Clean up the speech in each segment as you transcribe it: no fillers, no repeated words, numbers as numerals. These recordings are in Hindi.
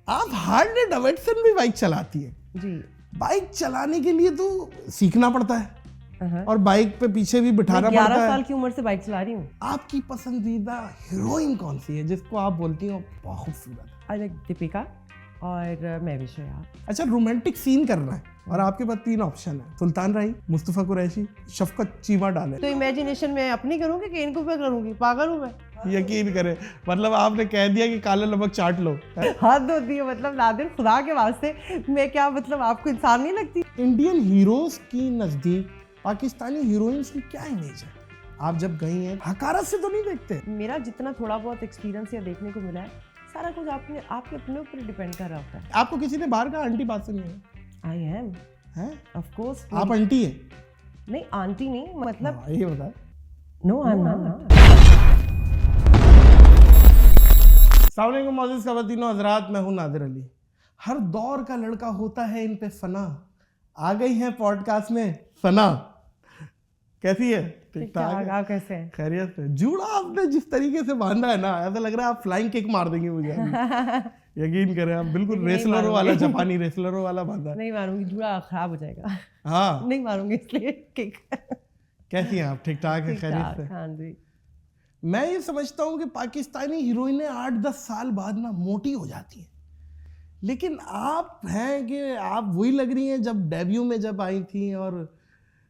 आप हार्ले डेविडसन भी बाइक चलाती है जी। बाइक चलाने के लिए तो सीखना पड़ता है और बाइक पे पीछे भी बिठाना पड़ता है। 11 साल की उम्र से बाइक चला रही हूँ। आपकी पसंदीदा हीरोइन कौन सी है जिसको आप बोलती हो बहुत खूबसूरत? आई लाइक दीपिका और मैं भी श्रेया। अच्छा, रोमांटिक सीन करना है और आपके पास 3 ऑप्शन है, सुल्तान राही, मुस्तफा कुरैशी, शफकत चीमा डाले। तो इमेजिनेशन में अपनी करूंगी कि इनको पे करूंगी? पागल हूँ मैं? यकीन करें, मतलब आपने कह दिया कि काला नमक चाट लो। हद होती है, मतलब नादिर खुदा के वास्ते मैं क्या, मतलब आपको इंसान नहीं लगती? इंडियन हीरोज की नजदीक पाकिस्तानी हीरोइंस की क्या इमेज है? आप जब गई हैं हकारत से तो नहीं देखते? मेरा जितना थोड़ा बहुत एक्सपीरियंस या देखने को मिला है, सारा कुछ आपके अपने ऊपर डिपेंड कर रहा होता है। आपको किसी ने बाहर का आंटी बात सुनी है? आई एम, हैं? Of course. आप आंटी हैं? नहीं, आंटी नहीं, मतलब ये बता। No, I am not. अस्सलाम वालेकुम मोअज़्ज़िज़ ख़वातीनो हज़रात, मैं हूं नादिर अली। हर दौर का लड़का होता है इन पे फना। आ गई हैं पॉडकास्ट में सना। कैसी है? ठीक ठाक। आप कैसे हैं? खैरियत से। जूड़ा आपने जिस तरीके से बांधा है ना, ऐसा लग रहा है आप फ्लाइंग किक मार देंगे मुझे अभी। यकीन करें, आप बिल्कुल रेसलरों वाला, जापानी रेसलरों वाला बांधा। नहीं मारूंगी, जूड़ा खराब हो जाएगा। हाँ, नहीं मारूंगी इसलिए किक। कैसी हैं आप? ठीक ठाक है, खैरियत से। हाँ जी। मैं ये समझता हूँ कि पाकिस्तानी हीरोइनें 8-10 साल बाद ना मोटी हो जाती हैं, लेकिन आप हैं कि आप वही लग रही हैं जब डेब्यू में जब आई थी। और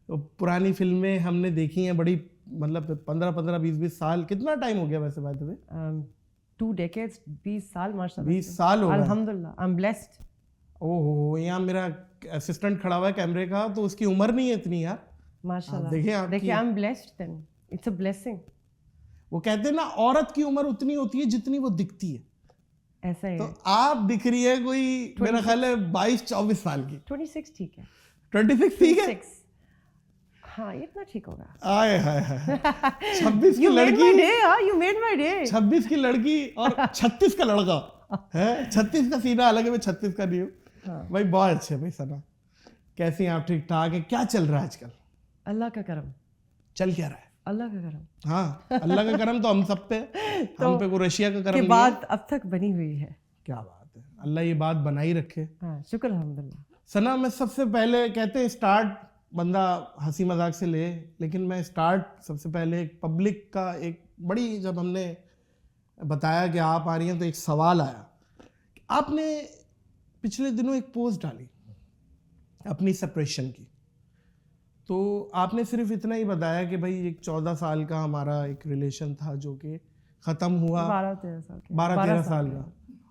पुरानी फिल्में हमने देखी हैं बड़ी, मतलब 15-15, 20-20 साल। कितना टाइम हो गया वैसे बाय द वे? 2 decades, 20 साल माशाल्लाह। 20 साल हो गए। अल्हम्दुलिल्लाह, आई एम ब्लेस्ड। ओहो, यहाँ मेरा असिस्टेंट खड़ा हुआ है कैमरे का, तो उसकी उम्र नहीं है इतनी यार। माशाल्लाह। देखिए आपकी- देखिए, I am blessed then, it's a blessing. वो कहते हैं ना, औरत की उम्र उतनी होती है जितनी वो दिखती है। ऐसा ही तो है। आप दिख रही है कोई, मेरा ख्याल है 22-24 साल की। 26 ठीक है। 26 ठीक है? 26, हाँ इतना ठीक होगा। आए हाय हाय। 26 की You made my लड़की, day, हाँ, you made my day। 26 की लड़की और 36 का लड़का है। 36 का सीना, हालांकि मैं 36 का नहीं हूँ। हाँ। भाई बहुत अच्छे भाई सना। कैसी हैं आप? ठीक ठाक है? क्या चल रहा है आजकल? अल्लाह का करम, चल क्या रहा है? अल्लाह का करम हाँ, अल्लाह का करम तो हम सब पे। हम पे को रशिया का करम के नहीं है। बाद अब तक बनी हुई है। क्या बात है, अल्लाह ये बात बनाई रखे। हाँ, शुक्र अल्हम्दुलिल्लाह। सना, मैं सबसे पहले, कहते हैं स्टार्ट बंदा हंसी मजाक से ले, लेकिन मैं स्टार्ट सबसे पहले एक पब्लिक का, एक बड़ी, जब हमने बताया कि आप आ रही हैं तो एक सवाल आया। आपने पिछले दिनों एक पोस्ट डाली अपनी सेपरेशन की, तो आपने सिर्फ इतना ही बताया कि भाई एक 14 साल का हमारा एक रिलेशन था जो कि ख़त्म हुआ। 12-13 साल के। 12-13 साल का।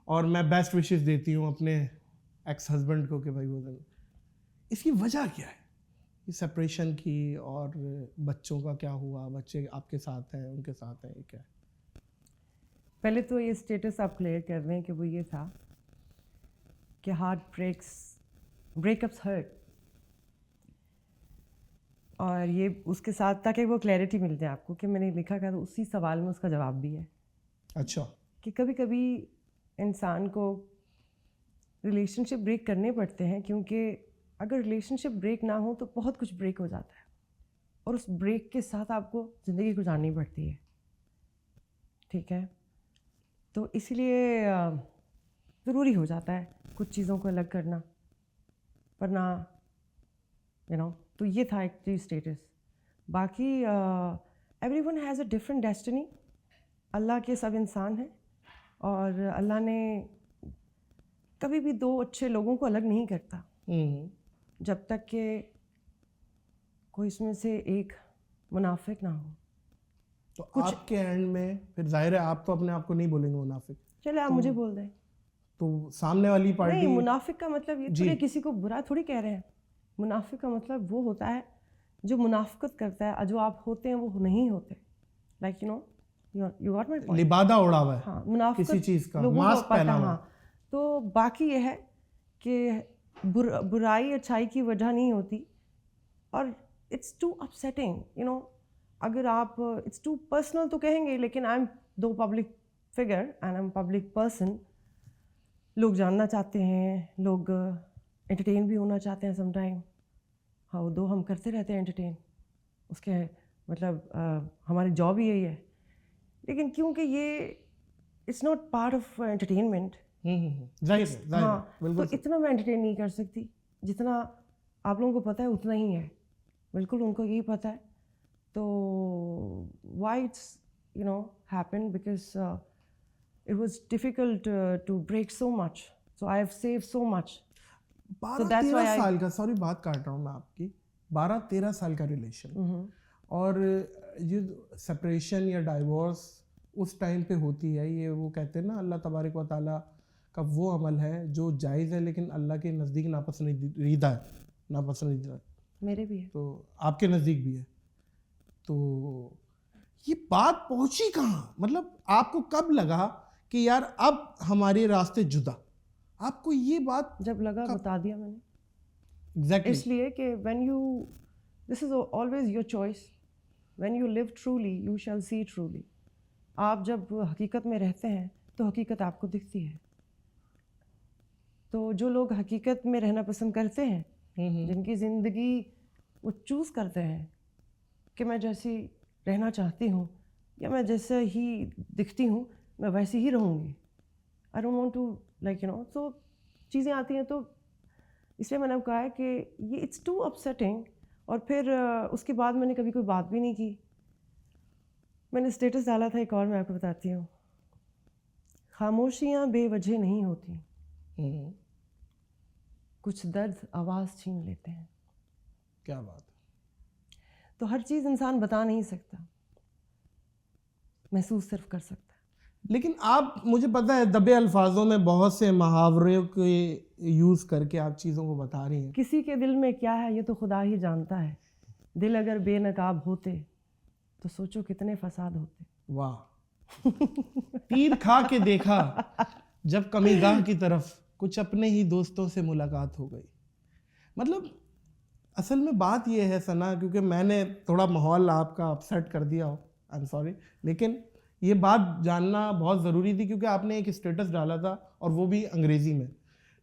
और मैं बेस्ट विशेस देती हूँ अपने एक्स हस्बैंड को कि भाई वो दिन। इसकी वजह क्या है ये सेपरेशन की, और बच्चों का क्या हुआ? बच्चे आपके साथ हैं, उनके साथ हैं, क्या है? पहले तो ये स्टेटस आप क्लियर कर रहे हैं कि वो ये था कि ब्रेकअप्स हर्ट, और ये उसके साथ, ताकि वो क्लैरिटी मिल जाए आपको कि मैंने लिखा था, तो उसी सवाल में उसका जवाब भी है। अच्छा। कि कभी कभी इंसान को रिलेशनशिप ब्रेक करने पड़ते हैं, क्योंकि अगर रिलेशनशिप ब्रेक ना हो तो बहुत कुछ ब्रेक हो जाता है, और उस ब्रेक के साथ आपको ज़िंदगी गुजारनी पड़ती है। ठीक है, तो इसलिए ज़रूरी हो जाता है कुछ चीज़ों को अलग करना, वरना तो ये था एक चीज़ स्टेटस। बाकी everyone has a different destiny. Allah के सब इंसान हैं, और अल्लाह ने कभी भी 2 अच्छे लोगों को अलग नहीं करता जब तक कि कोई इसमें से एक मुनाफिक ना हो। तो आपके एंड में फिर जाहिर है आप तो अपने आप को नहीं बोलेंगे मुनाफिक। चले आप मुझे बोल दें। तो सामने वाली पार्टी। नहीं, मुनाफिक का मतलब ये थोड़ी किसी को बुरा थोड़ी कह रहे हैं। मुनाफिक का मतलब वो होता है जो मुनाफिकत करता है, जो आप होते हैं वो नहीं होते। Like you got my point. लिबादा उड़ा हुआ है। हाँ, मुनाफिकत किसी चीज़ का लोगों को मास्क पता। पहना हुआ। हाँ, तो बाकी ये है कि बुराई अच्छाई की वजह नहीं होती, और इट्स टू अपसेटिंग। अगर आप इट्स टू पर्सनल तो कहेंगे, लेकिन आई एम दो public figure and I am public person. लोग जानना चाहते हैं, लोग एंटरटेन भी होना चाहते हैं समटाइम। हाँ, दो हम करते रहते हैं एंटरटेन, उसके मतलब हमारी जॉब ही यही है। लेकिन क्योंकि ये it's not part of entertainment, जाहिर है, जाहिर है, हाँ, बिल्कुल तो इतना मैं एंटरटेन नहीं कर सकती जितना आप लोगों को पता है उतना ही है, बिल्कुल उनको यही पता है। तो why it's happen because it was difficult to break so much, so I have save so much. 12-13 साल का, सॉरी बात काट रहा हूँ मैं आपकी, 12-13 साल का रिलेशन, और ये सेपरेशन या डाइवोर्स उस टाइम पे होती है, ये वो कहते हैं ना अल्लाह तबारक व तआला का वो अमल है जो जायज़ है लेकिन अल्लाह के नज़दीक नापसंदीदा है, नापसंदीदा है। मेरे भी है। तो आपके नज़दीक भी है। तो ये बात पहुंची कहाँ, मतलब आपको कब लगा कि यार अब हमारे रास्ते जुदा, आपको ये बात जब लगा बता दिया मैंने। एग्जैक्टली इसलिए कि when you, this is always your choice, when you live truly you shall see truly. आप जब हकीकत में रहते हैं तो हकीकत आपको दिखती है। तो जो लोग हकीकत में रहना पसंद करते हैं, जिनकी ज़िंदगी वो चूज़ करते हैं कि मैं जैसी रहना चाहती हूँ या मैं जैसे ही दिखती हूँ मैं वैसी ही रहूँगी, आई डोंट वांट टू तो चीज़ें आती हैं। तो इसलिए मैंने कहा है कि ये इट्स टू अपसेटिंग। और फिर उसके बाद मैंने कभी कोई बात भी नहीं की। मैंने स्टेटस डाला था एक और, मैं आपको बताती हूँ, खामोशियाँ बेवजह नहीं होती, कुछ दर्द आवाज़ छीन लेते हैं। क्या बात है। तो हर चीज़ इंसान बता नहीं सकता, महसूस सिर्फ कर सकता है। लेकिन आप, मुझे पता है दबे अल्फाजों में बहुत से मुहावरों के यूज़ करके आप चीज़ों को बता रही हैं। किसी के दिल में क्या है ये तो खुदा ही जानता है। दिल अगर बेनकाब होते तो सोचो कितने फसाद होते। वाह। तीर खा के देखा जब कमीगाह की तरफ, कुछ अपने ही दोस्तों से मुलाकात हो गई। मतलब असल में बात ये है सना, क्योंकि मैंने थोड़ा माहौल आपका अपसेट कर दिया हो, आई एम सॉरी, लेकिन ये बात जानना बहुत ज़रूरी थी क्योंकि आपने एक स्टेटस डाला था और वो भी अंग्रेज़ी में।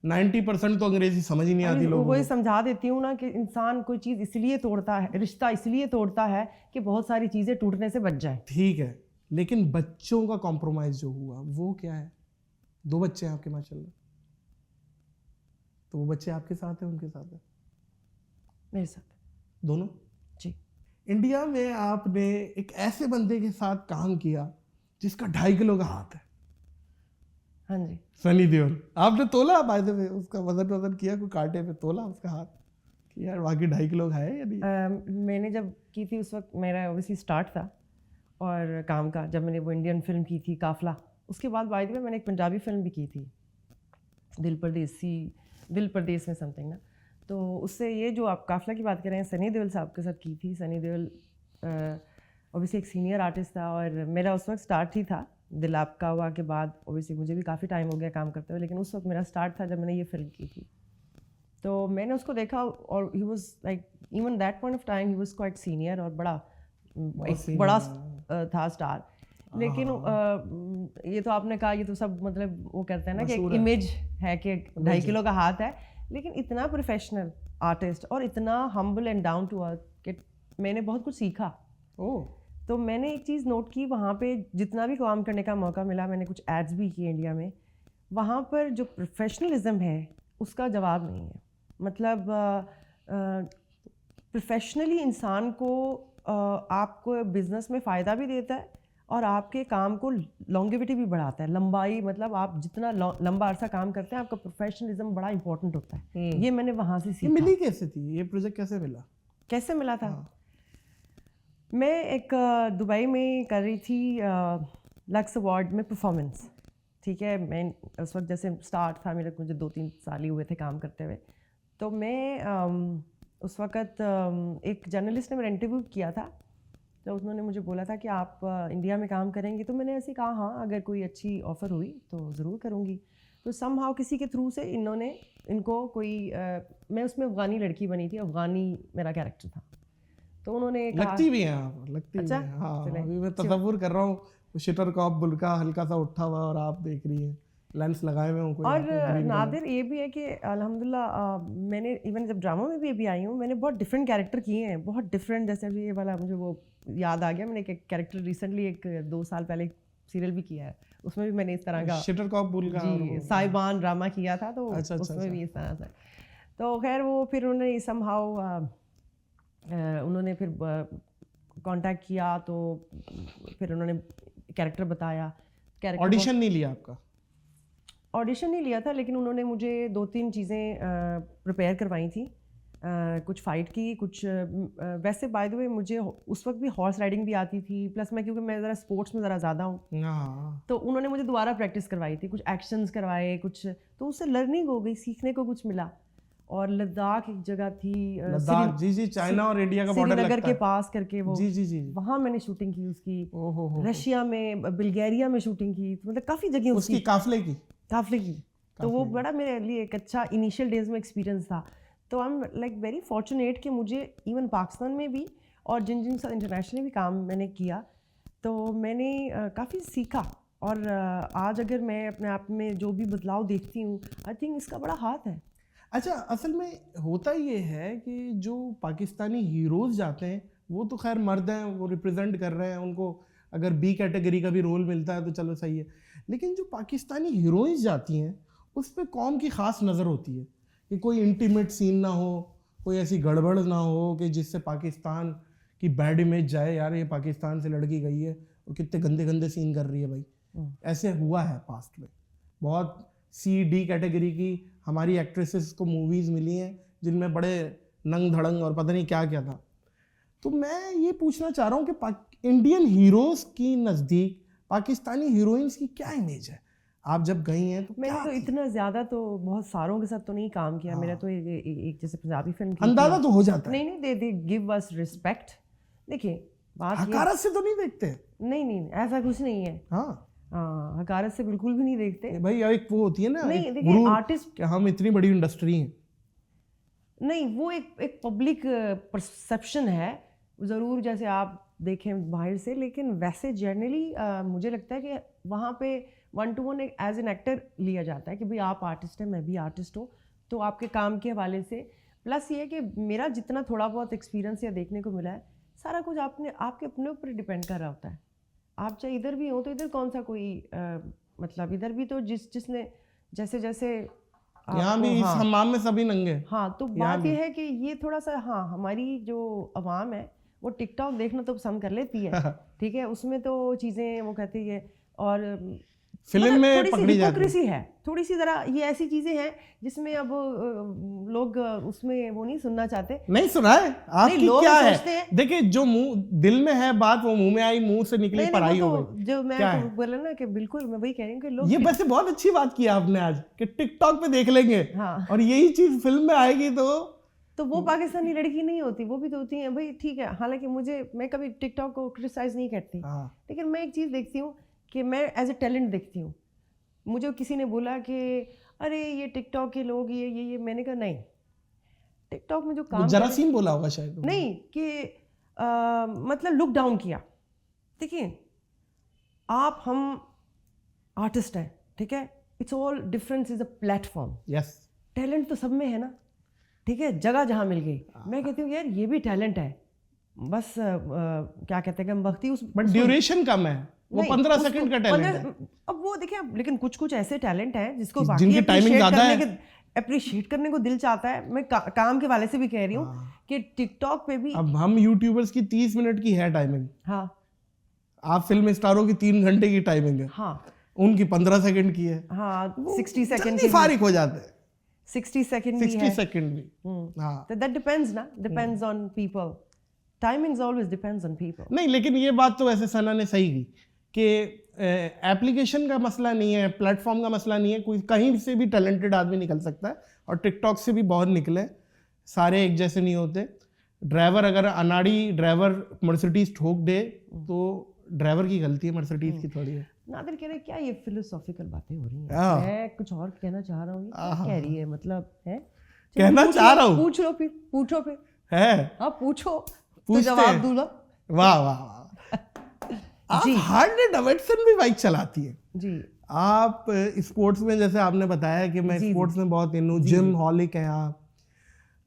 90% तो अंग्रेज़ी समझ ही नहीं आती लोगों को। वही समझा देती हूँ ना कि इंसान कोई चीज़ इसलिए तोड़ता है, रिश्ता इसलिए तोड़ता है कि बहुत सारी चीज़ें टूटने से बच जाए। ठीक है, लेकिन बच्चों का कॉम्प्रोमाइज़ जो हुआ वो क्या है? 2 बच्चे हैं आपके माशाल्लाह, तो वो बच्चे आपके साथ हैं, उनके साथ है? मेरे साथ दोनों जी। इंडिया में आपने एक ऐसे बंदे के साथ काम किया जिसका 2.5 किलो का हाथ है। हाँ जी। सनी देओल। आपने तोला बाय द वे, उसका वजन किया, कोई कांटे पे तोला उसका हाथ कि यार बाकी 2.5 किलो का है या नहीं? मैंने जब की थी उस वक्त मेरा ऑब्वियसली स्टार्ट था और काम का, जब मैंने वो इंडियन फिल्म की थी काफला, उसके बाद बाय द वे मैंने एक पंजाबी फिल्म भी की थी, दिल परदेस में समथिंग ना। तो उससे ये जो आप काफला की बात कर रहे हैं, सनी देओल साहब के साथ की थी। सनी देओल ऑब्वियसली एक सीनियर आर्टिस्ट था और मेरा उस वक्त स्टार्ट ही था। दिल आपका हुआ के बाद ऑब्वियसली मुझे भी काफ़ी टाइम हो गया काम करते हुए, लेकिन उस वक्त मेरा स्टार्ट था जब मैंने ये फिल्म की थी। तो मैंने उसको देखा और he was like, even that point of time he was quite senior और बड़ा था स्टार। लेकिन ये तो आपने कहा, ये तो सब मतलब वो कहते हैं ना कि एक इमेज है कि 2.5 किलो का हाथ है, लेकिन इतना प्रोफेशनल आर्टिस्ट और इतना humble and down to earth कि मैंने बहुत कुछ सीखा। तो मैंने एक चीज़ नोट की, वहाँ पे जितना भी काम करने का मौका मिला, मैंने कुछ एड्स भी किए इंडिया में, वहाँ पर जो प्रोफेशनलिज्म है उसका जवाब नहीं है। मतलब प्रोफेशनली इंसान को आपको बिजनेस में फ़ायदा भी देता है और आपके काम को लॉन्गेविटी भी बढ़ाता है, लंबाई, मतलब आप जितना लंबा अरसा काम करते हैं आपका प्रोफेशनलिज्म बड़ा इंपॉर्टेंट होता है। ये मैंने वहाँ से सीखा। मिली कैसे थी ये प्रोजेक्ट, कैसे मिला था? मैं एक दुबई में कर रही थी लक्स अवार्ड में परफॉर्मेंस, ठीक है। मैं उस वक्त जैसे स्टार्ट था मेरे, मुझे 2-3 साल ही हुए थे काम करते हुए। तो मैं उस वक्त एक जर्नलिस्ट ने मेरा इंटरव्यू किया था, तो उन्होंने मुझे बोला था कि आप इंडिया में काम करेंगे। तो मैंने ऐसे कहा हाँ, अगर कोई अच्छी ऑफ़र हुई तो ज़रूर करूँगी। तो समहाउ किसी के थ्रू से इनको कोई मैं उसमें अफ़गानी लड़की बनी थी, अफ़गानी मेरा कैरेक्टर था। तो उन्होंने कहा, लगती भी हैं आप, लगती अच्छा? भी हैं। हाँ, अभी मैं तसव्वुर कर रहा हूँ शटर कॉप बुल्का हल्का सा उठा हुआ और आप देख रही हैं लेंस लगाए हुए हैं। और नादिर ये भी है कि अल्हम्दुलिल्लाह मैंने इवन जब ड्रामा में भी अभी आई हूँ, मैंने बहुत डिफरेंट कैरेक्टर किए हैं, बहुत डिफरेंट। जैसे अभी ये वाला मुझे वो याद आ गया, मैंने एक कैरेक्टर रिसेंटली 2 साल पहले सीरियल भी किया है, उसमें भी मैंने इस तरह का शटरकॉक बुल का जी साइबान ड्रामा किया था, तो अच्छा, उसमें भी इस तरह से। तो खैर वो फिर उन्होंने समहाउ उन्होंने फिर कांटेक्ट किया, तो फिर उन्होंने कैरेक्टर बताया। ऑडिशन नहीं लिया आपका? ऑडिशन नहीं लिया था, लेकिन उन्होंने मुझे 2-3 चीज़ें प्रिपेयर करवाई थी। कुछ फ़ाइट की, कुछ वैसे बाय द वे मुझे उस वक्त भी हॉर्स राइडिंग भी आती थी, प्लस मैं क्योंकि मैं ज़रा स्पोर्ट्स में ज़रा ज़्यादा हूँ, तो उन्होंने मुझे दोबारा प्रैक्टिस करवाई थी, कुछ एक्शंस करवाए, कुछ तो उससे लर्निंग हो गई, सीखने को कुछ मिला। और लद्दाख एक जगह थी, लद्दाख, जी जी, चाइना और इंडिया का बॉर्डर लगता है, श्रीनगर के पास करके, वो जी जी जी, वहाँ मैंने शूटिंग की उसकी। ओहो, रशिया में, बुल्गारिया में शूटिंग की, मतलब काफ़ी जगह उसकी काफले की। तो वो बड़ा मेरे लिए एक अच्छा इनिशियल डेज में एक्सपीरियंस था। तो I am like very fortunate कि मुझे इवन पाकिस्तान में भी और जिन जिन साथ इंटरनेशनली भी काम मैंने किया, तो मैंने काफ़ी सीखा। और आज अगर मैं अपने आप में जो भी बदलाव देखती हूँ, आई थिंक इसका बड़ा हाथ है। अच्छा, असल में होता ये है कि जो पाकिस्तानी हीरोज़ जाते हैं वो तो खैर मर्द हैं, वो रिप्रेजेंट कर रहे हैं, उनको अगर बी कैटेगरी का भी रोल मिलता है तो चलो सही है। लेकिन जो पाकिस्तानी हीरोइंस जाती हैं उस पर कौम की ख़ास नज़र होती है कि कोई इंटीमेट सीन ना हो, कोई ऐसी गड़बड़ ना हो कि जिससे पाकिस्तान की बैड इमेज जाए, यार ये पाकिस्तान से लड़की गई है और कितने गंदे गंदे सीन कर रही है भाई। ऐसे हुआ है पास्ट में, बहुत C-D कैटेगरी की हमारी एक्ट्रेसेस को मूवीज़ मिली हैं जिनमें बड़े नंग धड़ंग और पता नहीं क्या क्या था। तो मैं ये पूछना चाह रहा हूँ कि इंडियन हीरोज़ की नज़दीक पाकिस्तानी हीरोइंस की क्या इमेज है? आप जब गई हैं तो मैंने तो इतना ज़्यादा तो बहुत सारों के साथ तो नहीं काम किया। मेरा तो एक जैसे पंजाबी फिल्म की अंदाज़ा तो हो जाता है। नहीं, दे गिव अस रिस्पेक्ट। देखिए बात हकारत से तो नहीं देखते? नहीं, ऐसा कुछ नहीं है। हाँ, हकारत से बिल्कुल भी नहीं देखते भाई एक वो होती है ना, नहीं, देखिए आर्टिस्ट, हम इतनी बड़ी इंडस्ट्री हैं। नहीं, वो एक पब्लिक परसेप्शन है ज़रूर, जैसे आप देखें बाहर से, लेकिन वैसे जनरली मुझे लगता है कि वहाँ पे 1-to-1 एज एन एक्टर लिया जाता है कि भाई आप आर्टिस्ट हैं, मैं भी आर्टिस्ट हूँ, तो आपके काम के हवाले से। प्लस ये है कि मेरा जितना थोड़ा बहुत एक्सपीरियंस या देखने को मिला है, सारा कुछ आपके अपने ऊपर डिपेंड कर रहा होता है। आप चाहे इधर भी हो तो इधर कौन सा कोई मतलब इधर भी तो जिसने जैसे यहाँ भी इस हमाम में सभी नंगे। हाँ, तो बात ये है कि ये थोड़ा सा, हाँ, हमारी जो अवाम है वो टिकटॉक देखना तो पसंद कर लेती है, ठीक है, उसमें तो चीज़ें वो कहती है, और फिल्म में पकड़ी जाती है थोड़ी सी ज़रा, ये ऐसी चीज़ें हैं जिसमें अब लोग उसमें वो नहीं सुनना चाहते। नहीं सुना है आपकी क्या है? देखिए, जो मुंह दिल में है बात वो मुंह में आई, मुंह से निकली पढ़ाई हो गई। जो मैं तो बोला ना कि बिल्कुल मैं वही कह रही हूँ कि लोग, ये वैसे बहुत अच्छी बात की आपने आज कि टिकटॉक पे देख लेंगे। हाँ, और यही चीज फिल्म में आएगी तो वो पाकिस्तानी लड़की नहीं होती, वो भी तो होती है भाई, ठीक है। हालांकि मैं कभी टिकटॉक को क्रिटिसाइज नहीं करती, लेकिन मैं एक चीज़ देखती हूँ कि मैं एज ए टैलेंट देखती हूँ। मुझे किसी ने बोला कि अरे ये टिकटॉक के लोग ये मैंने कहा नहीं, टिकटॉक में जो काम जरासीम बोला होगा शायद, नहीं कि मतलब लुक डाउन किया। देखिए हम आर्टिस्ट हैं, ठीक है, it's all difference is a platform. Yes, talent तो सब में है ना, ठीक है, जगह जहाँ मिल गई। मैं कहती हूँ यार ये भी टैलेंट है, बस क्या कहते हैं बख्ती उस, बट ड्यूरेशन कम है, वो 15 सेकंड का टैलेंट है। अब वो देखिए, लेकिन कुछ ऐसे टैलेंट हैं जिसको जिनकी टाइमिंग ज़्यादा है, अप्रिशिएट करने को दिल चाहता है। मैं काम के वाले से भी कह रही हूँ कि टिकटॉक पे भी, अब हम यूट्यूबर्स की 30 मिनट की है टाइमिंग, हाँ, आप फिल्म स्टारों की 3 घंटे की टाइमिंग है, हाँ, उनकी 15 सेकंड की है, हाँ, 60 सेकंड की फारिग हो जाते हैं, 60 सेकंड भी है, 60 सेकंड भी। हाँ, तो that depends on people, timings always depends on people. नहीं, लेकिन ये बात तो वैसे सना ने सही की कि एप्लीकेशन का मसला नहीं है, प्लेटफॉर्म का मसला नहीं है, कोई कहीं से भी टैलेंटेड आदमी निकल सकता है, और टिकटॉक से भी बहुत निकले, सारे एक जैसे नहीं होते। ड्राइवर, अगर अनाड़ी ड्राइवर मर्सिडीज ठोक दे तो ड्राइवर की गलती है, मर्सिडीज की थोड़ी है। नादिर कह रहे क्या ये फिलोसॉफिकल बातें हो रही हैं, मैं कुछ और कहना चाह रहा हूँ, कह रही है मतलब है, कहना चाह रहा हूँ, पूछो फिर है, हाँ पूछो तो जवाब दूंगा। वाह वाह वाह, आप हार्ले डेविडसन भी बाइक चलाती है जी। आप स्पोर्ट्स में, जैसे आपने बताया कि मैं स्पोर्ट्स में बहुत इन हूँ, जिम हॉलिक है आप,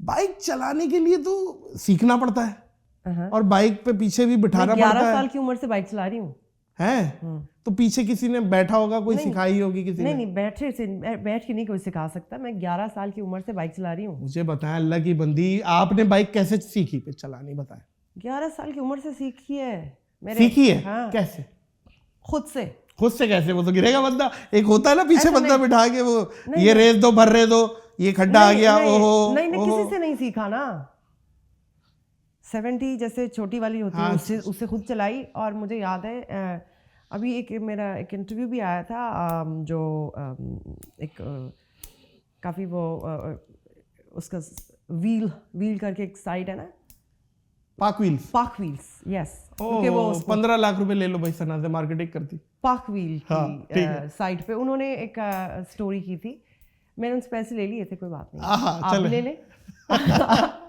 बाइक चलाने के लिए तो सीखना पड़ता है, और बाइक पे पीछे भी बिठाना पड़ता है। 11 साल की उम्र से बाइक चला रही हूँ। हैं? तो पीछे किसी ने बैठा होगा, कोई सिखाई होगी किसी ने? नहीं, बैठ के नहीं कोई सिखा सकता। मैं 11 साल की उम्र से बाइक चला रही हूँ। मुझे बताएं, अल्लाह की बंदी, आपने बाइक कैसे सीखी पे चलानी, बताएं। 11 साल की उम्र से सीखी है सीखी है? हाँ, कैसे? खुद से कैसे? वो तो गिरेगा बंदा। एक होता है ना पीछे बंदा बिठा के, वो नहीं, ये रेस दो, भर दो, ये खड्डा आ गया, ओहो। नहीं, किसी से नहीं सीखा ना। 70 जैसे छोटी वाली होती है, उससे खुद चलाई। और मुझे याद है अभी मेरा एक इंटरव्यू भी आया था, जो एक काफ़ी वो उसका व्हील करके एक साइट है ना, पाक व्हील्स, यस। क्योंकि वो 15 लाख रुपए ले लो भाई, सना से मार्केटिंग करती पाक व्हील की साइट पे उन्होंने एक स्टोरी की थी। मैंने उनसे पैसे ले लिए थे, कोई बात नहीं, आप ले लें।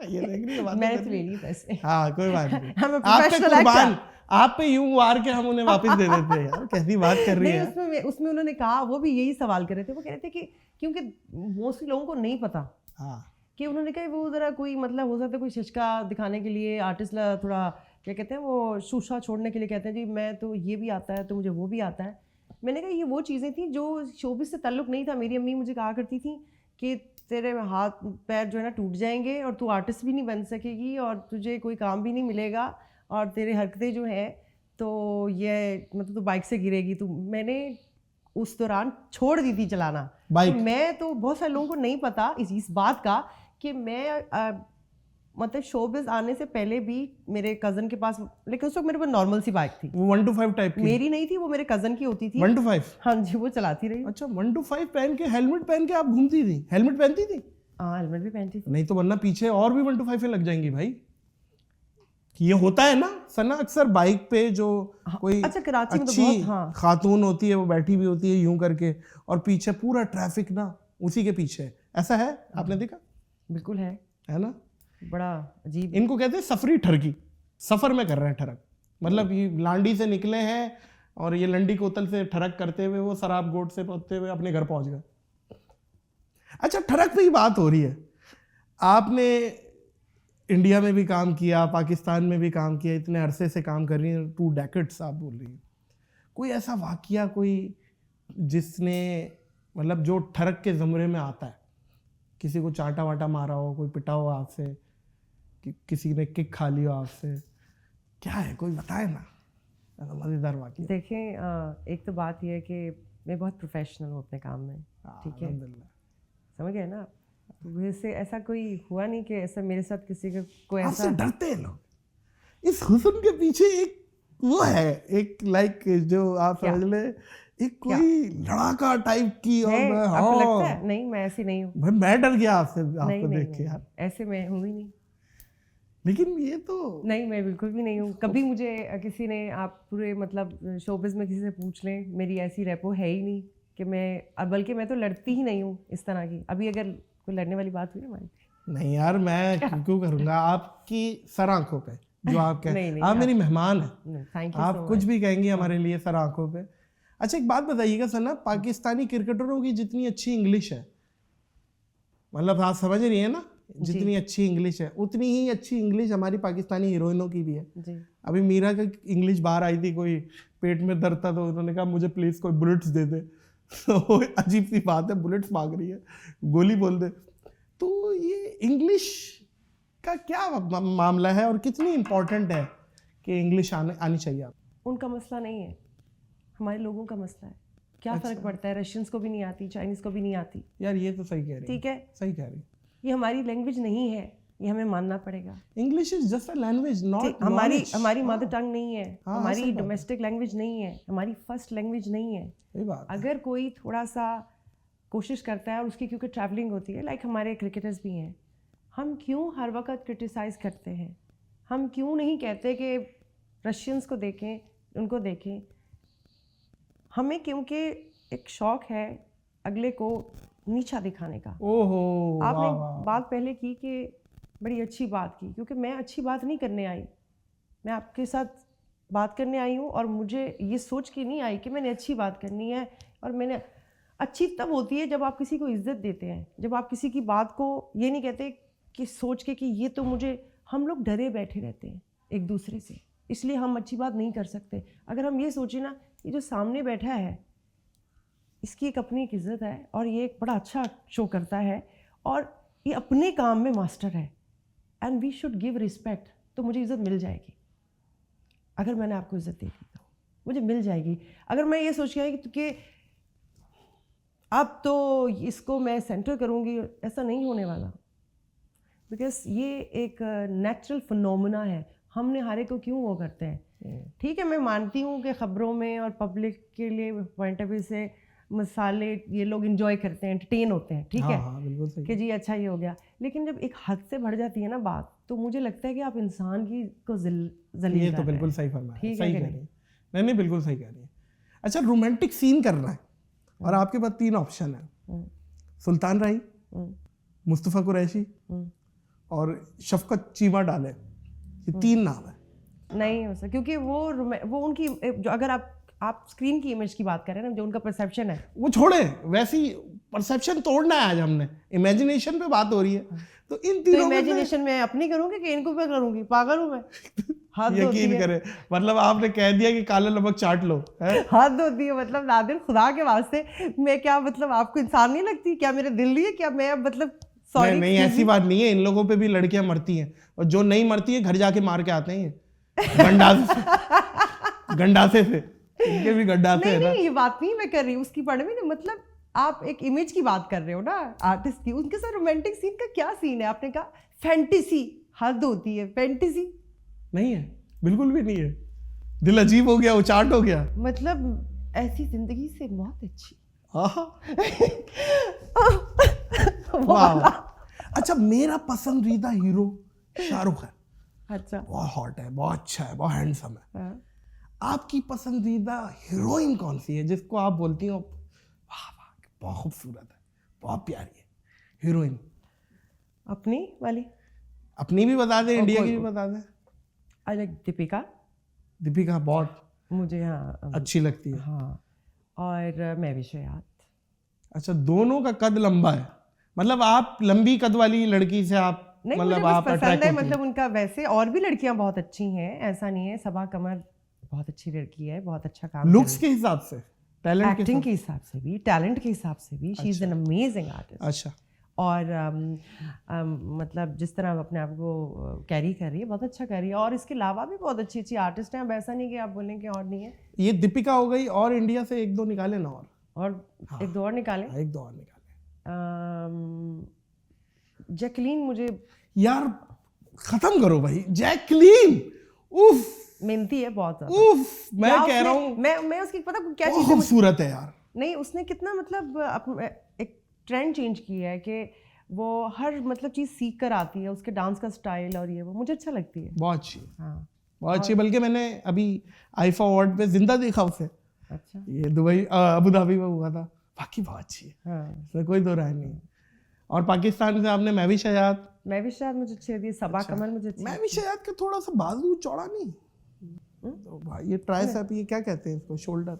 ये देख रही है बात, मैंने तो ले लिए पैसे। हाँ, कोई बात नहीं। आप पे कुर्बान, आप पे यूं वार के हम उन्हें वापस दे देते हैं यार, कैसी बात कर रही है। उसमें उन्होंने कहा, वो भी यही सवाल कर रहे थे। वो कह रहे थे कि क्योंकि मोस्टली लोगों को नहीं पता कि उन्होंने कहा वो ज़रा कोई मतलब हो सकता है कोई शिशका दिखाने के लिए आर्टिस्ट थोड़ा क्या कहते हैं वो शूशा छोड़ने के लिए कहते हैं जी मैं तो ये भी आता है तो मुझे वो भी आता है। मैंने कहा ये वो चीज़ें थी जो शोबिस से ताल्लुक़ नहीं था। मेरी अम्मी मुझे कहा करती थी कि तेरे हाथ पैर जो है ना टूट जाएंगे और तू आर्टिस्ट भी नहीं बन सकेगी और तुझे कोई काम भी नहीं मिलेगा और तेरे हरकतें जो हैं तो ये मतलब तो बाइक से गिरेगी तू। मैंने उस दौरान छोड़ दी थी चलाना बाइक। तो मैं तो बहुत सारे लोगों को नहीं पता इस बात का कि मैं मतलब शोबिज़ आने से पहले भी मेरे कज़न के पास, लेकिन उस वक्त मेरे पास नॉर्मल सी बाइक थी, वो 125 टाइप की। मेरी नहीं थी, वो मेरे कज़न की होती थी। 125? हाँ जी, वो चलाती रही। अच्छा, 125 पहन के, हेलमेट पहन के आप घूमती थी? हेलमेट पहनती थी? हाँ, हेलमेट भी पहनती थी। नहीं तो वरना पीछे और भी 125 लग जाएंगी भाई। ये होता है ना सना, अक्सर बाइक पे जो कोई अच्छा, कराची में तो बहुत खातून होती है, वो बैठी भी होती है यूं करके और पीछे पूरा ट्रैफिक ना उसी के पीछे है। ऐसा है, आपने देखा? बिल्कुल है ना, बड़ा अजीब। इनको कहते हैं सफरी ठरकी, सफर में कर रहे हैं ठरक, मतलब ये लांडी से निकले हैं और ये लंडी कोतल से ठरक करते हुए वो शराब गोट से पहुंचते हुए अपने घर पहुंच गए। अच्छा, ठरक पे ही बात हो रही है। आपने इंडिया में भी काम किया, पाकिस्तान में भी काम किया, इतने अरसे से काम कर रही हैं, 2 डेकेड्स आप बोल रही हैं। कोई ऐसा वाकया कोई जिसने मतलब जो ठरक के ज़मरे में आता है, किसी को चाटा वाटा मारा हो, कोई पिटा हो आपसे, किसी ने किक खा लिया आपसे, क्या है कोई बताए ना, मज़ेदार वाकया। देखें, एक तो बात यह है कि मैं बहुत प्रोफेशनल हूँ अपने काम में, ठीक है, समझ गए ना। वैसे ऐसा कोई हुआ नहीं कि ऐसा मेरे साथ किसी का कोई ऐसा। आपसे डरते हैं लोग। इस हुस्न के पीछे एक वो है, एक लाइक जो आप समझ ले, एक कोई लड़ाका टाइप की। और आपको लगता है? नहीं, मैं ऐसी नहीं हूँ भाई, मैं डर गया आपसे, आपको देख के यार। ऐसे मैं हूँ ही नहीं। लेकिन ये तो नहीं, मैं बिल्कुल भी नहीं हूँ। कभी मुझे किसी ने, आप पूरे मतलब शोबिज़ में किसी से पूछ लें, मेरी ऐसी रेपो है ही नहीं कि मैं, बल्कि मैं तो लड़ती ही नहीं हूँ इस तरह की। अभी अगर कोई लड़ने वाली बात हुई हमारी, नहीं यार, मैं क्यों करूँगा आपकी सर आंखों पे जो आप कहें। आप मेरी मेहमान हैं, थैंक यू। आप कुछ भी कहेंगी हमारे लिए सर आंखों पे। अच्छा, एक बात बताइएगा सना, पाकिस्तानी क्रिकेटरों की जितनी अच्छी इंग्लिश है, मतलब आप समझ रही है ना, जितनी अच्छी इंग्लिश है उतनी ही अच्छी इंग्लिश हमारी पाकिस्तानी हीरोइनों की भी है जी। अभी मीरा का इंग्लिश बाहर आई थी, कोई पेट में दर्द था तो उन्होंने कहा मुझे प्लीज़ कोई बुलेट्स दे दे। तो अजीब सी बात है, बुलेट्स मांग रही है, गोली बोल दे। तो ये इंग्लिश का क्या मामला है और कितनी इम्पोर्टेंट है कि इंग्लिश आनी चाहिए? आप उनका मसला नहीं है, हमारे लोगों का मसला है। क्या फ़र्क पड़ता है, रशियंस को भी नहीं आती, चाइनीज़ को भी नहीं आती। यार ये तो सही कह रही है, ठीक है, सही कह रही। ये हमारी लैंग्वेज नहीं है, ये हमें मानना पड़ेगा। English is just a language, not हमारी मदर टंग नहीं है, हमारी डोमेस्टिक लैंग्वेज नहीं है, हमारी फर्स्ट लैंग्वेज नहीं है। अगर कोई थोड़ा सा कोशिश करता है और उसकी क्योंकि ट्रैवलिंग होती है, लाइक हमारे क्रिकेटर्स भी हैं, हम क्यों हर वक्त क्रिटिसाइज़ करते हैं? हम क्यों नहीं कहते कि रशियंस को देखें, उनको देखें? हमें क्योंकि एक शौक़ है अगले को नीचा दिखाने का। ओहो, आपने बात पहले की कि बड़ी अच्छी बात की, क्योंकि मैं अच्छी बात नहीं करने आई, मैं आपके साथ बात करने आई हूँ और मुझे ये सोच के नहीं आई कि मैंने अच्छी बात करनी है। और मैंने अच्छी तब होती है जब आप किसी को इज्जत देते हैं, जब आप किसी की बात को ये नहीं कहते कि सोच के कि ये तो मुझे, हम लोग डरे बैठे रहते हैं एक दूसरे से इसलिए हम अच्छी बात नहीं कर सकते। अगर हम ये सोचें ना, ये जो सामने बैठा है इसकी एक अपनी एक इज़्ज़त है और ये एक बड़ा अच्छा शो करता है और ये अपने काम में मास्टर है, and we should give respect, तो मुझे इज़्ज़त मिल जाएगी। अगर मैंने आपको इज़्ज़त दे दी तो मुझे मिल जाएगी। अगर मैं ये सोच के कि अब तो इसको मैं सेंटर करूँगी, ऐसा नहीं होने वाला, बिकॉज ये एक नेचुरल फिनोमेना है। हमने हारे को क्यों वो करते हैं? ठीक है, मैं मानती हूँ कि ख़बरों में और पब्लिक के लिए पॉइंट ऑफ व्यू से मसाले ये लोग इंजॉय करते हैं, एंटरटेन होते हैं, ठीक है, हाँ, बिल्कुल सही कि जी अच्छा ये हो गया। लेकिन जब एक हद से बढ़ जाती है ना बात, तो मुझे लगता है कि आप इंसान की को जलील ये कर तो रहे बिल्कुल हैं। सही फरमाया, ठीक है सही कि कह नहीं? रही है। नहीं, बिल्कुल सही कह रही है। अच्छा, रोमांटिक सीन करना है और आपके पास 3 ऑप्शन है, सुल्तान राही, मुस्तफ़ा कुरैशी और शफकत चीमा डाले, ये 3 नाम है। नहीं हो सकता, क्योंकि वो उनकी जो, अगर आप स्क्रीन की इमेज की बात कर रहे हैं ना, जो उनका परसेप्शन है, वो छोड़े, वैसी परसेप्शन तोड़ना है आज हमने, इमेजिनेशन पे बात हो रही है, तो इन तो तीनों में से इमेजिनेशन में अपनी करूँगी कि इनको पे करूँगी? पागल हूँ मैं? हद होती यकीन है, करे, मतलब आपने कह दिया कि काला नमक चाट लो, है? हद होती है। मतलब नादिर, खुदा के वास्ते, मैं क्या, मतलब आपको इंसान नहीं लगती क्या? मेरे दिल नहीं है क्या? मैं मतलब सॉरी, नहीं, ऐसी बात नहीं है, इन लोगों पे भी लड़कियां मरती हैं, और जो नहीं मरती है घर जाके मार के आते हैं ये गंडासे से, इनके भी गंडासे है ना। नहीं, ये बात नहीं मैं कर रही हूँ उसकी पढ़ में, मतलब आप एक इमेज की बात कर रहे हो ना आर्टिस्ट की, उनके साथ रोमांटिक सीन का क्या सीन है? आपने कहा फैंटेसी, हद होती है। फैंटेसी नहीं है, बिल्कुल भी नहीं है, दिल अजीब हो गया, उचाट हो गया। मतलब ऐसी जिंदगी से बहुत अच्छी। आहा, वो वाह। वाला। अच्छा, मेरा पसंदीदा हीरो शाहरुख है, अच्छा, बहुत हॉट है, बहुत अच्छा है, बहुत हैंडसम है। हाँ। आपकी पसंदीदा हीरोइन कौन सी है जिसको आप बोलती हो वाह वाह बहुत खूबसूरत है, बहुत प्यारी है हीरोइन? अपनी वाली अपनी भी बता दें, इंडिया कोई- की भी बता दें। आई लाइक दीपिका, दीपिका बहुत मुझे हाँ अच्छी लगती है। हाँ, और मैं भी शयाद। अच्छा, दोनों का कद लंबा है, मतलब आप लंबी कद वाली लड़की से आप नहीं, मुझे मतलब बस आप पसंद अट्रैक्ट है, होती हैं। मतलब उनका वैसे और भी लड़कियां बहुत अच्छी हैं, ऐसा नहीं है। सबा कमर बहुत अच्छी लड़की है, बहुत अच्छा काम लुक्स के हिसाब से, टैलेंट के एक्टिंग हिसाब के हिसाब से भी, टैलेंट के हिसाब से भी, she is an amazing artist. अच्छा, और मतलब जिस तरह वो अपने आप को कैरी कर रही है, बहुत अच्छा कर रही है। और इसके अलावा भी बहुत अच्छी अच्छी आर्टिस्ट हैं, अब ऐसा नहीं कि आप बोलें कि और नहीं है। ये दीपिका हो गई, और इंडिया से 1-2 निकाले ना, और एक दो और निकालें। 1-2 और निकाले जैकलीन मुझे यार, खत्म करो भाई, जैकलीन, उफ मिलती है बहुत ज़्यादा। उफ, मैं क्या कह रहा उसने- हूँ मैं उसकी पता क्या बहुत चीज़ है खूबसूरत है यार। नहीं, उसने कितना मतलब एक ट्रेंड चेंज किया है कि वो हर मतलब चीज़ सीख कर आती है, उसके डांस का स्टाइल और ये वो मुझे अच्छा लगती है। बहुत अच्छी, हाँ, बहुत अच्छी, बल्कि मैंने अभी आईफा अवार्ड पे जिंदा देखा उसे, अच्छा, ये दुबई अबू धाबी में हुआ था, बाकी बहुत अच्छी है, हाँ। इसमें कोई दो राय नहीं। और पाकिस्तान से आपने मैं भी शयाद, मैं भी शायद मुझे अच्छी लगी, सबा कमर मुझे अच्छी मैं भी शयाद का थोड़ा सा बाजू चौड़ा नहीं, तो भाई ये ट्राइसेप, ये क्या कहते हैं इसको, शोल्डर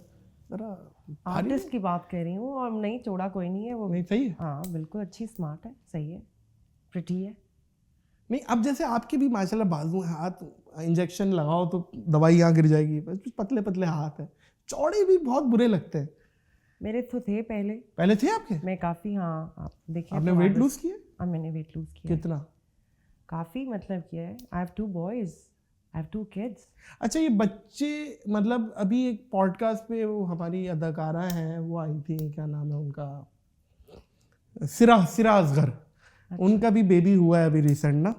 जरा भारी आर्टिस्ट की बात कर रही हूँ, और नहीं चौड़ा कोई नहीं है वो। नहीं, सही है। हाँ बिल्कुल, अच्छी, स्मार्ट है, सही है, प्रिटी है। नहीं, अब जैसे आपके भी माशाल्लाह बाजू हैं, हाथ इंजेक्शन लगाओ तो दवाई यहाँ गिर जाएगी, बस पतले पतले हाथ है, चौड़े भी बहुत बुरे लगते हैं। मेरे तो थे पहले पहले थे आपके? मैं काफ़ी, हाँ आप देखिए आपने तो वेट artist- लूज किया? हाँ मैंने वेट लूज किया, कितना? काफ़ी मतलब किया है। I have 2 boys, I have 2 kids. अच्छा, ये बच्चे, मतलब अभी एक पॉडकास्ट पे वो हमारी अदाकारा हैं, वो आई थी, क्या नाम है उनका, सिरा असगर, उनका भी बेबी हुआ है अभी रिसेंट ना,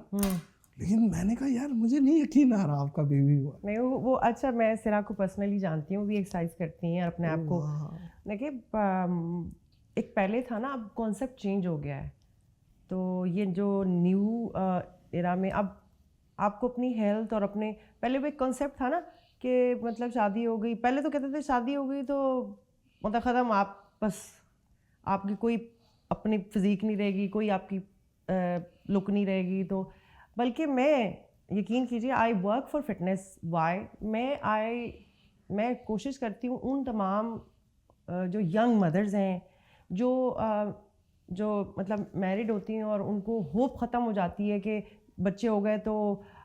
लेकिन मैंने कहा यार मुझे नहीं यकीन आ रहा आपका बेबी हुआ। नहीं वो अच्छा, मैं सिरा को पर्सनली जानती हूँ, भी एक्सरसाइज करती हैं और अपने आप को, देखिए एक पहले था ना, अब कॉन्सेप्ट चेंज हो गया है। तो ये जो न्यू एरा में अब आपको अपनी हेल्थ और अपने, पहले वो एक कॉन्सेप्ट था ना कि मतलब शादी हो गई, पहले तो कहते थे शादी हो गई तो मतलब ख़त्म, आप बस आपकी कोई अपनी फिज़ीक नहीं रहेगी, कोई आपकी लुक नहीं रहेगी। तो बल्कि मैं, यकीन कीजिए, I work for fitness. Why मैं कोशिश करती हूँ उन तमाम जो यंग मदर्स हैं, जो मतलब मैरिड होती हैं और उनको होप ख़त्म हो जाती है कि बच्चे हो गए तो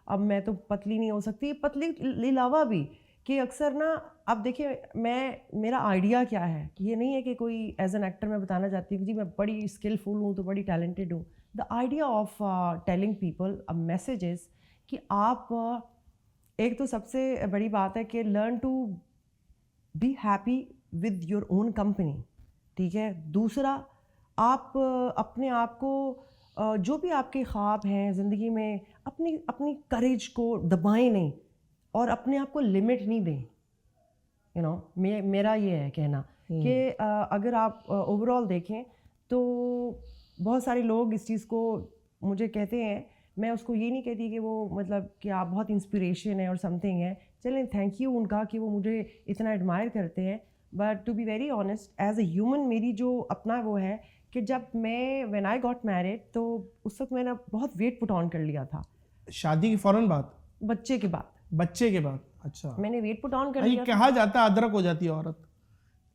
अब मैं तो पतली नहीं हो सकती, पतली अलावा भी कि अक्सर ना, अब देखिए मेरा आइडिया क्या है, ये नहीं है कि कोई एज एन एक्टर मैं बताना चाहती हूँ कि जी मैं बड़ी स्किलफुल हूँ तो बड़ी टैलेंटेड हूँ। The idea of telling people a message is कि आप एक तो सबसे बड़ी बात है कि learn to be happy with your own company, ठीक है। दूसरा, आप अपने आप को जो भी आपके ख्वाब हैं ज़िंदगी में, अपनी करेज को दबाएं नहीं और अपने आप को लिमिट नहीं दें। यू नो, मेरा ये है कहना कि अगर आप ओवरऑल देखें तो बहुत सारे लोग इस चीज़ को मुझे कहते हैं, मैं उसको ये नहीं कहती कि वो मतलब कि आप बहुत इंस्पिरेशन है और समथिंग है, चलें थैंक यू उनका कि वो मुझे इतना एडमायर करते हैं, but to be very honest as a human मेरी जो अपना वो है कि जब मैं व्हेन आई गॉट मैरिड तो उस वक्त मैंने बहुत वेट पुट ऑन कर लिया था। शादी की फौरन बात? बच्चे के बाद। अच्छा, मैंने वेट पुट ऑन कर ये लिया। कहा जाता है अदरक हो जाती है औरत,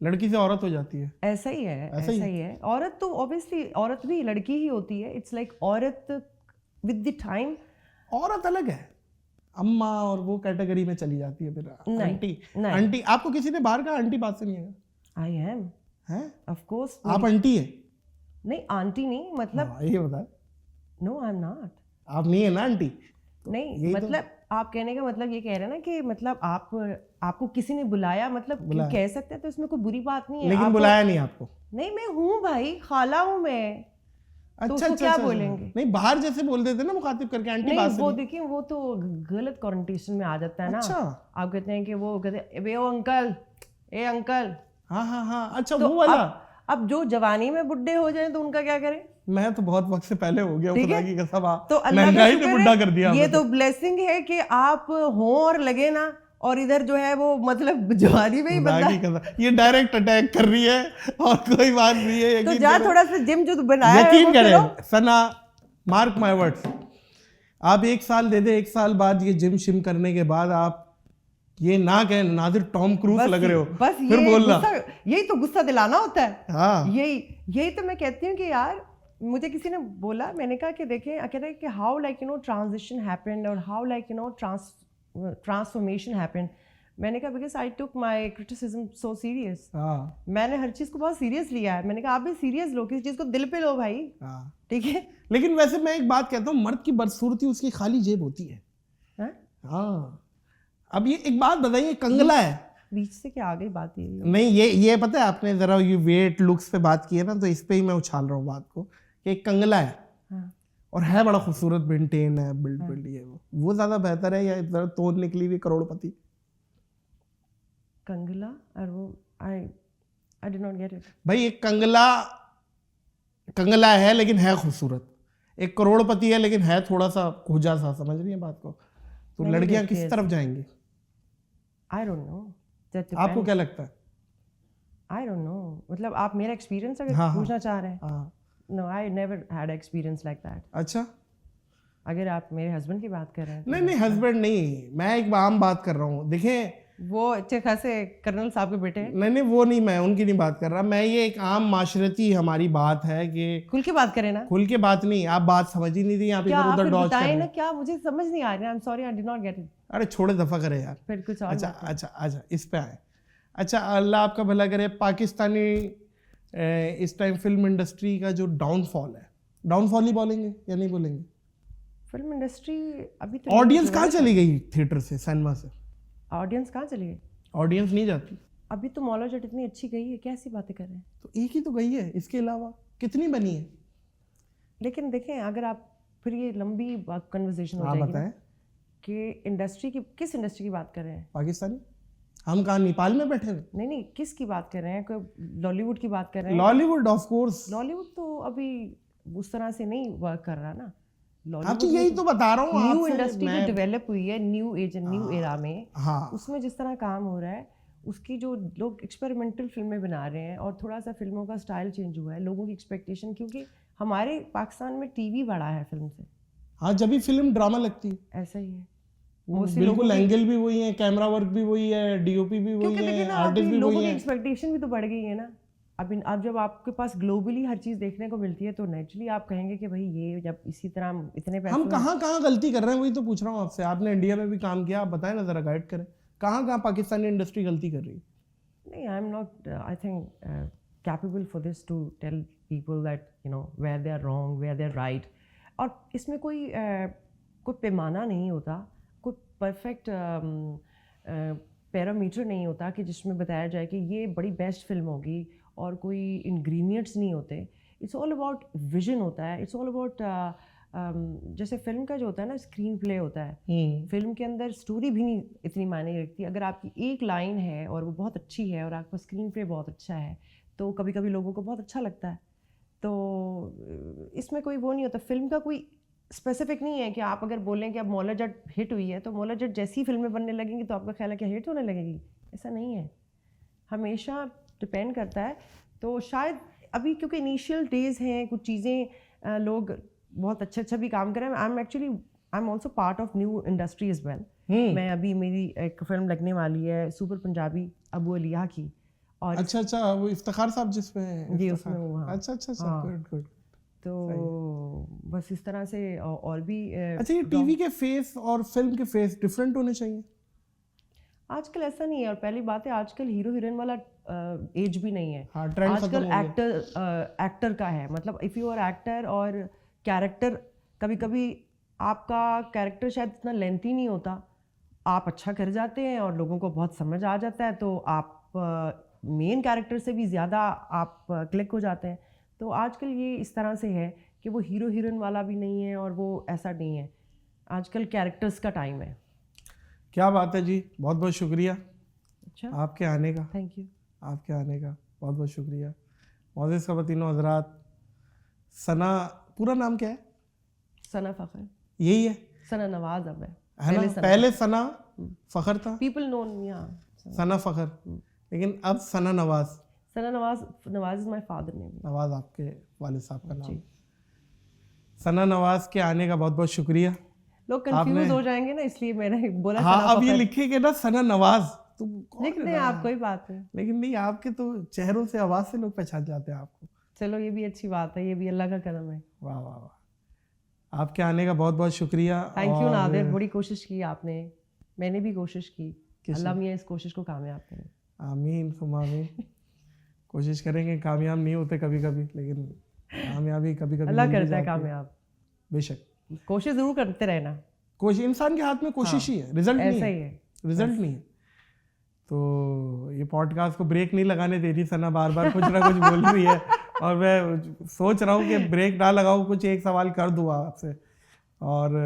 लड़की से औरत हो जाती है। ऐसा ही है। औरत तो ऑब्वियसली औरत भी लड़की ही होती है। इट्स लाइक औरत विद द टाइम औरत अलग है, अम्मा और वो कैटेगरी में चली जाती है फिर। नहीं। आंटी आपको किसी ने बाहर कहा आंटी बात से नहीं है? आई एम हैं? Of course. आप आंटी है? नहीं, आंटी नहीं, मतलब हाँ, ये बता। No I am not. आप नहीं है ना आंटी? नहीं मतलब आप कहने का मतलब ये कह रहे हैं ना कि मतलब आपको किसी ने बुलाया, मतलब कह सकते हैं तो इसमें कोई बुरी बात नहीं है। लेकिन बुलाया नहीं आपको? नहीं, मैं हूँ भाई, खाला हूँ मैं। अच्छा, तो क्या बोलेंगे? नहीं, बाहर जैसे बोल देते ना मुखातिब करके आंटी बात से। वो देखिए वो तो गलत कॉन्टेक्स्ट में आ जाता है ना। अच्छा, आप कहते हैं कि वो कहते वे ओ अंकल, ए अंकल। हाँ, अच्छा तो वो वाला। अब जो जवानी में बुढ़े हो जाएं तो उनका क्या करें? मैं तो बहुत वक्त से पहले हो गया, खुदा की कसम। तो अल्लाह का महंगाई ने शुक्र बुढ़ा है, कर दिया। ये तो ब्लेसिंग है कि आप हो और लगे ना, और इधर जो है वो मतलब जवानी में ही बंदा ये डायरेक्ट अटैक कर रही है और कोई बात नहीं है। तो जा थोड़ा सा जिम जो बनाया है यकीन करें सना, मार्क माय वर्ड्स, आप 1 साल दे दे, 1 साल बाद ये जिम शिम करने के बाद आप ये ना कहें नादिर टॉम क्रूज लग रहे हो, बस फिर बोलना। यही तो गुस्सा दिलाना होता है। हाँ, यही तो मैं कहती हूँ कि यार, मुझे किसी ने बोला, मैंने कहा कि देखें, कहते हैं कि how like you know transition happened और how like you know transformation happened. मैंने कहा because I took my criticism so serious. मैंने हर चीज़ को बहुत सीरियस लिया है। मैंने कहा आप भी सीरियस लो, किसी चीज़ को दिल पे लो भाई, ठीक है। लेकिन वैसे मैं एक बात कहता हूँ, मर्द की बदसूरती उसकी खाली जेब होती है। हाँ, अब ये एक बात बताइए, कंगला है बीच से क्या आ गई बात? नहीं, ये पता है आपने जरा ये वेट लुक्स पे बात की है ना, तो इस पे ही मैं उछाल रहा हूँ बात को कि एक कंगला है। हाँ। और है बड़ा खूबसूरत, मेंटेन है, बिल्ड ये वो ज्यादा बेहतर है या जरा तोड़ निकली हुई करोड़पति? कंगला और वो I did not get it भाई। एक कंगला है लेकिन है खूबसूरत, एक करोड़पति है लेकिन है थोड़ा सा खोजा सा, समझ रही है बात को? तो लड़कियां किस तरफ जाएंगी? I don't know. आपको क्या लगता है? आई डोंट नो, मतलब आप मेरा एक्सपीरियंस अगर पूछना चाह रहे हैं? No, I never had experience like that. अच्छा, अगर आप मेरे हस्बैंड की बात कर रहे हैं? नहीं, हस्बैंड नहीं, मैं एक आम बात कर रहा हूँ। देखें, वो अच्छे खासे कर्नल साहब के बेटे हैं। नहीं, वो नहीं, मैं उनकी नहीं बात कर रहा। मैं ये एक आम माशरती हमारी बात है कि खुल के बात करें ना। खुल के बात नहीं, आप बात समझ ही नहीं रही, आप इधर उधर डॉज कर रहे हैं। क्या मुझे समझ नहीं आ रहा है? I am sorry, I did not get it. अरे छोड़े, दफा करे यार, फिर कुछ और। अच्छा, इस पे आए। अच्छा, अल्लाह आपका भला करे। पाकिस्तानी इस टाइम फिल्म इंडस्ट्री का जो डाउनफॉल है, डाउनफॉल ही बोलेंगे या नहीं बोलेंगे? फिल्म इंडस्ट्री अभी तो ऑडियंस कहाँ चली गई थिएटर से, सिनेमा से? ऑडियंस कहाँ चली गई? ऑडियंस नहीं जाती अभी तो मौला जट इतनी अच्छी गई है, कैसी बातें कर रहे हैं? तो एक ही तो गई है, इसके अलावा कितनी बनी है? लेकिन देखें, अगर आप फिर ये लंबी कन्वर्सेशन हो जाएगी ना कि इंडस्ट्री की, किस इंडस्ट्री की बात कर रहे हैं? पाकिस्तानी। हम कहाँ नेपाल में बैठे हैं? नहीं, किस की बात कर रहे हैं? कोई लॉलीवुड की बात कर रहे हैं? Lollywood, of course. लॉलीवुड तो अभी उस तरह से नहीं वर्क कर रहा ना। तो यही तो बता रहा हूँ, न्यू इंडस्ट्री जो डेवलप हुई है new age and new era में, हाँ, उसमें जिस तरह काम हो रहा है, उसकी जो लोग एक्सपेरिमेंटल फिल्में बना रहे हैं और थोड़ा सा फिल्मों का स्टाइल चेंज हुआ है, लोगों की एक्सपेक्टेशन, क्योंकि हमारे पाकिस्तान में टीवी बड़ा है फिल्म से। हाँ, जब भी फिल्म ड्रामा लगती है ऐसा ही है, बिल्कुल। एंगल भी वही है, कैमरा वर्क भी वही है, डीओपी भी वही है, आर्टिस्ट भी वही है। लोगों की एक्सपेक्टेशन भी तो बढ़ गई है ना। अब जब आपके पास ग्लोबली हर चीज़ देखने को मिलती है तो नेचुरली आप कहेंगे कि भाई ये जब इसी तरह हम इतने पैसे हम कहाँ कहाँ गलती कर रहे हैं वही तो पूछ रहा हूँ आपसे। आपने इंडिया में भी काम किया, आप बताएं ना, ज़रा गाइड करें कहाँ कहाँ पाकिस्तानी इंडस्ट्री गलती कर रही है। नहीं, I am not I think capable for this to tell people that you know where they are wrong where they are right. और इसमें कोई पैमाना नहीं होता, कोई परफेक्ट पैरामीटर नहीं होता कि जिसमें बताया जाए कि ये बड़ी बेस्ट फिल्म होगी, और कोई इंग्रेडिएंट्स नहीं होते। इट्स ऑल अबाउट विजन होता है, इट्स ऑल अबाउट जैसे फिल्म का जो होता है ना स्क्रीन प्ले होता है, फिल्म के अंदर स्टोरी भी नहीं इतनी मायने रखती। अगर आपकी एक लाइन है और वो बहुत अच्छी है और आपका स्क्रीन प्ले बहुत अच्छा है तो कभी कभी लोगों को बहुत अच्छा लगता है। तो इसमें कोई वो नहीं होता, फिल्म का कोई स्पेसिफिक नहीं है कि आप अगर बोलें कि अब मौला जट हिट हुई है तो मौला जट जैसी फिल्में बनने लगेंगी तो आपका ख्याल है कि हिट होने लगेगी, ऐसा नहीं है। हमेशा डिपेंड करता है। तो शायद अभी क्योंकि इनिशियल डेज हैं, कुछ चीज़ें लोग बहुत अच्छा भी काम कर रहे हैं। I am also part of new industry as well. मैं अभी मेरी एक फिल्म लगने वाली है सुपर पंजाबी अबू अलिया की। और अच्छा वो इफ्तिखार साहब जिसमें जी उसमें वो, हाँ। अच्छा गुड। तो बस इस तरह से और भी अच्छा, ये टीवी के फेस और फिल्म के फेस डिफरेंट होने चाहिए? आजकल ऐसा नहीं है। और पहली बात है आजकल हीरो हीरोइन वाला एज भी नहीं है। हाँ, ट्रेंड आजकल एक्टर का है। मतलब इफ़ यू आर एक्टर और कैरेक्टर, कभी कभी आपका कैरेक्टर शायद इतना लेंथी नहीं होता, आप अच्छा कर जाते हैं और लोगों को बहुत समझ आ जाता है, तो आप मेन कैरेक्टर से भी ज़्यादा आप क्लिक हो जाते हैं। तो आजकल ये इस तरह से है कि वो हीरो हीरोइन वाला भी नहीं है और वो ऐसा नहीं है। आजकल कैरेक्टर्स का टाइम है। क्या बात है जी, बहुत बहुत शुक्रिया अच्छा, आपके आने का। Thank you. आपके आने का बहुत बहुत शुक्रिया। मोअज़्ज़िज़ ख़वातीन हज़रात, सना पूरा नाम क्या है? सना फ़खर। यही है? सना नवाज अब है ना? पहले सना फ़खर था, पीपल नोन सना फ़खर, लेकिन अब Sana Nawaz. Sana Nawaz is my father name. Nawaz आपके वालिद साहब का नाम। सना नवाज के आने का बहुत बहुत शुक्रिया। लोग कंफ्यूज हो जाएंगे ना, इसलिए मैंने बोला। हाँ, अब ये लिखेंगे ना सना नवाज, तुम लिख दें आप, कोई बात नहीं। लेकिन नहीं, आपके तो चेहरों से, आवाज से लोग पहचान जाते हैं आपको। चलो ये भी अच्छी बात है, ये भी अल्लाह का करम है। वाह वाह वाह, आपके आने का बहुत बहुत शुक्रिया। थैंक यू नादिर, बड़ी कोशिश की आपने, मैंने भी कोशिश की। अल्लाह मियां इस कोशिश को कामयाब करे। आमीन सुम आमीन। कोशिश करेंगे, कामयाब नहीं होते कभी कभी, लेकिन कामयाबी कभी कभी अल्लाह करता है कामयाब। बेशक कोशिश जरूर करते रहना। कोशिश इंसान के हाथ में कोशिश ही है, रिजल्ट नहीं है। रिजल्ट नहीं है। तो ये पॉडकास्ट को ब्रेक नहीं लगाने दे रही सना, बार बार कुछ ना कुछ बोल रही है और मैं सोच रहा हूँ कि ब्रेक ना लगाऊँ, कुछ एक सवाल कर दूँ आपसे। और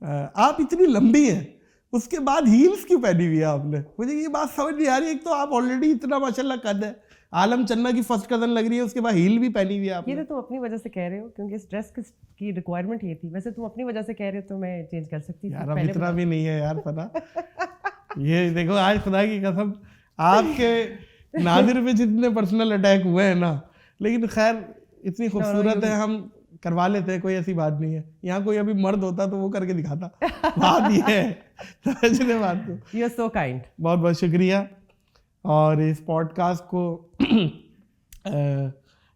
आप इतनी लंबी हैं, उसके बाद हील्स क्यों पहनी हुई है आपने? मुझे ये बात समझ नहीं आ रही। एक तो आप ऑलरेडी इतना माशाल्लाह कद है, आलम चन्ना की फर्स्ट कजन लग रही है, उसके बाद हील भी पहनी हुई है आपने। ये तो तुम अपनी वजह से कह रहे हो, क्योंकि इस ड्रेस की रिक्वायरमेंट ये थी। वैसे तुम अपनी वजह से कह रहे हो तो मैं चेंज कर सकती थी। यार अब इतना भी नहीं है यार सना। ये देखो, आज खुदा की कसम आपके नादिर पे जितने पर्सनल अटैक हुए हैं ना, लेकिन खैर इतनी खूबसूरत है, हम करवा लेते हैं, कोई ऐसी बात नहीं है। यहाँ कोई अभी मर्द होता तो वो करके दिखाता। बात ये है, समझने बात को। You are so kind. बहुत बहुत शुक्रिया। और इस पॉडकास्ट को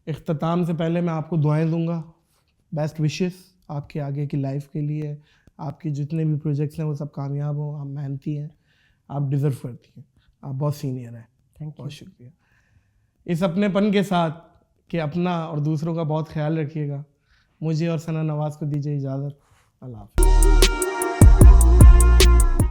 इख्तिताम से पहले मैं आपको दुआएं दूंगा, बेस्ट विशेस आपके आगे की लाइफ के लिए। आपके जितने भी प्रोजेक्ट्स हैं वो सब कामयाब हों। आप मेहनती हैं, आप डिज़र्व करती हैं, आप बहुत सीनियर हैं। थैंक यू, बहुत शुक्रिया। इस अपनेपन के साथ कि अपना और दूसरों का बहुत ख्याल रखिएगा। मुझे और सना नवाज को दीजिए इजाज़त। अल्लाह हाफ़िज़।